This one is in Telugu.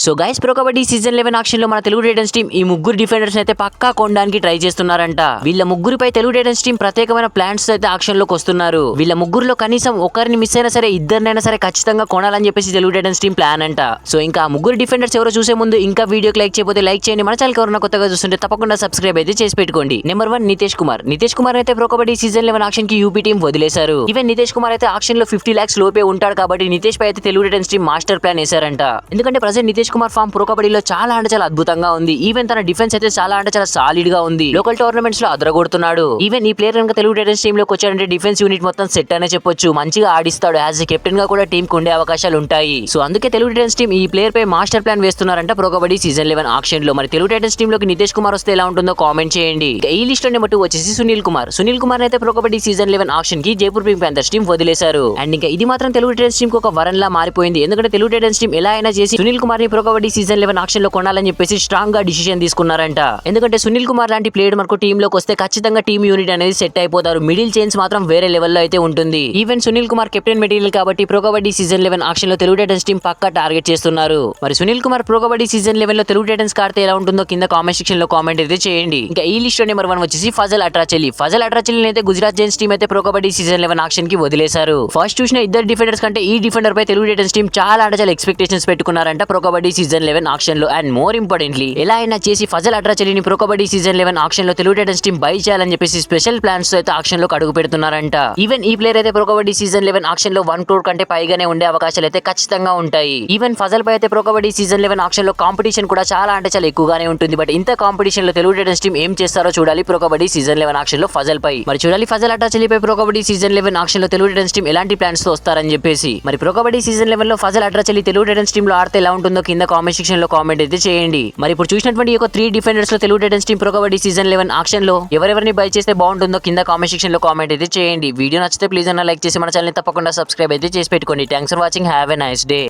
So guys pro kabaddi season 11 auction లో మన తెలుగు టైటన్స్ టీం ఈ ముగ్గురు డిఫెండర్స్ అయితే పక్కా కొనడానికి ట్రై చేస్తున్నారంట. వీళ్ళ ముగ్గురిపై తెలుగు టైటన్స్ టీం ప్రత్యేకమైన ప్లాన్స్ అయితే ఆక్షన్ లోకి వస్తున్నారు. వీళ్ళ ముగ్గురులో కనీసం ఒకరిని మిస్ అయినా సరే ఇద్దరినైనా సరే ఖచ్చితంగా కొనాలని చెప్పేసి తెలుగు టైటన్స్ టీం ప్లాన్ అంట. సో ఇంకా ఆ ముగ్గురు డిఫెండర్స్ ఎవరో చూసే ముందు ఇంకా వీడియోకి లైక్ చేయకపోతే లైక్ చేయండి. మన ఛానల్ ఎవరైనా కొత్తగా చూస్తుంటే తప్పకుండా సబ్స్క్రైబ్ అయితే చేసి పెట్టుకోండి. నెంబర్ 1 నితేష్ కుమార్ అయితే ప్రో కబడ్డీ సీజన్ 11 ఆక్షన్ కి యూపీ టీం వదిలేశారు. ఈవెన్ నితేష్ కుమార్ అయితే ఆక్షన్ లో 50 lakhs లోపే ఉంటాడు కాబట్టి నితేష్ పై అయితే Telugu Titans team master plan వేశారంట. ఎందుకంటే present Nitesh Kumar form pro కబడ్డీలో చాలా అంటే చాలా అద్భుతంగా ఉంది. ఈవెన్ తన డిఫెన్స్ అయితే చాలా అంటే చాలా సాలిడ్ గా ఉంది. లోకల్ టోర్నమెంట్స్ లో అదరగొడుతున్నాడు. ఈవెన్ ఈ ప్లేయర్ కనుక తెలుగు టైటన్స్ టీమ్ లోకి వచ్చాడంటే డిఫెన్స్ యూనిట్ మొత్తం సెట్ అనే చెప్పొచ్చు. మంచిగా ఆడిస్తాడు. యాజ్ ఎ కెప్టెన్ గా కూడా టీం కు ఉండే అవకాశాలు ఉంటాయి. సో అందుకే తెలుగు టైటన్స్ టీం ఈ ప్లేయర్ పై మాస్టర్ ప్లాన్ వేస్తున్నారంట ప్రో కబడ్డీ సీజన్ 11 ఆక్షన్ లో. మరి తెలుగు టైటన్స్ టీమ్ లోకి నితేష్ కుమార్ వస్తే ఎలా ఉంటుందో కామెంట్ చేయండి. ఈ లిస్ట్ లో నెంబర్ 2 వచ్చేసి సునీల్ కుమార్ అయితే ప్రో కబడ్డీ సీజన్ 11 ఆక్షన్ కి జైపూర్ పింక్ ప్యాంథర్స్ టీం వదిలేశారు. అండ్ ఇంకా ఇది మాత్రం తెలుగు టైటన్స్ టీం కి ఒక వరం లా మారిపోయింది. ఎందుకంటే తెలుగు టైటన్స్ టీం ఎలా అయినా చేసి సునీల్ కుమార్ ని ప్రో కబడ్డీ సీజన్ 11 ఆక్షన్ లో కొనాలని చెప్పేసి స్ట్రాంగ్ గా డిసిషన్ తీసుకున్నారంట. ఎందుకంటే సునీల్ కుమార్ లాంటి ప్లేయర్ మనకు టీమ్ లోకి వస్తే ఖచ్చితంగా టీమ్ యూనిట్ అనేది సెట్ అయిపోతారు. మిడిల్ చైన్స్ మాత్రం వేరే లెవెల్లో అయితే ఉంటుంది. Even Sunil Kumar captain material కాబట్టి ప్రో కబడ్డీ సీజన్ 11 ఆక్షన్ లో తెలుగు టైటన్స్ టీం పక్కా టార్గెట్ చేస్తున్నారు. మరి సునీల్ కుమార్ ప్రో కబడ్డీ సీజన్ 11 లో తెలుగు టైటన్స్ కాడితే ఎలా ఉంటుందో కింద కామెంట్ సెక్షన్ లో కామెంట్ అయితే చేయండి. ఇంకా ఈ లిస్ట్ లో నెంబర్ 1 వచ్చేసి ఫజల్ అట్రాచెల్లి అయితే గుజరాత్ జైన్స్ టీం అయితే ప్రో కబడ్డీ సీజన్ 11 ఆక్షన్ కి వదిలేశారు. ఫస్ట్ చూసిన ఇద్దరు డిఫెండర్స్ కంటే ఈ డిఫెండర్ పై తెలుగు టైటన్స్ టీం చాలా అంటే చాలా ఎక్స్పెక్టేషన్స్ పెట్టుకున్నారంట ప్రో కబడ్డీ సీజన్ 11 ఆక్షన్ లో. అండ్ మోర్ ఇంపార్టెంట్లీ ఎలా అయినా చేసి ఫజల్ అట్రాచెల్లిని ప్రో కబడ్డీ సీజన్ 11 ఆక్షన్ లో తెలుగు టైటన్స్ టీం బై చేయాలని చెప్పేసి స్పెషల్ ప్లాన్స్ తో అయితే ఆక్షన్ లో అడుగు పెడుతున్నారంట. ఈవెన్ ఈ ప్లేయర్ అయితే ప్రో కబడ్డీ సీజన్ 11 ఆక్షన్ లో 1 crore కంటే పైగానే ఉండే అవకాశాలు అయితే ఖచ్చితంగా ఉంటాయి. ఈవెన్ ఫజల్ పై అయితే ప్రో కబడ్డీ సీజన్ 11 ఆక్షన్ లో కాంపిటీషన్ కూడా చాలా అంటే చాలా ఎక్కువగానే ఉంటుంది. బట్ ఇంత కాంపిటీషన్ లో తెలుగు టైటన్స్ టీం ఏం చేస్తారో చూడాలి ప్రో కబడ్డీ సీజన్ 11 ఆక్షన్ లో ఫజల్ పై. మరి చూడాలి ఫజల్ అట్రాచెల్లిపై ప్రో కబడ్డీ సీజన్ 11 ఆక్షన్ లో తెలుగు టైటన్స్ టీం ఎలాంటి ప్లాన్స్ తో వస్తారని చెప్పేసి. మరి ప్రో కబడ్డీ సీజన్ 11 లో Fazel Atrachali Telugu Titans team లో ఆడితే ఎలా ఉంటుందో కింద కామెంట్ సెక్షన్ లో కామెంట్ అయితే చేయండి. మరి ఇప్పుడు చూసినటువంటి ఈ 3 డిఫెండర్స్ లో Telugu Titans team pro kabaddi season 11 auction లో ఎవరెవరిని బై చేస్తే బాగుంటుందో కింద కామెంట్ సెక్షన్ లో కామెంట్ అయితే చేయండి. వీడియో నచ్చితే ప్లీజ్ అన్న లైక్ చేసి మన ఛానల్ ని తప్పకుండా సబ్స్క్రైబ్ అయితే చేసి పెట్టుకోండి. Thanks for watching. Have a nice day.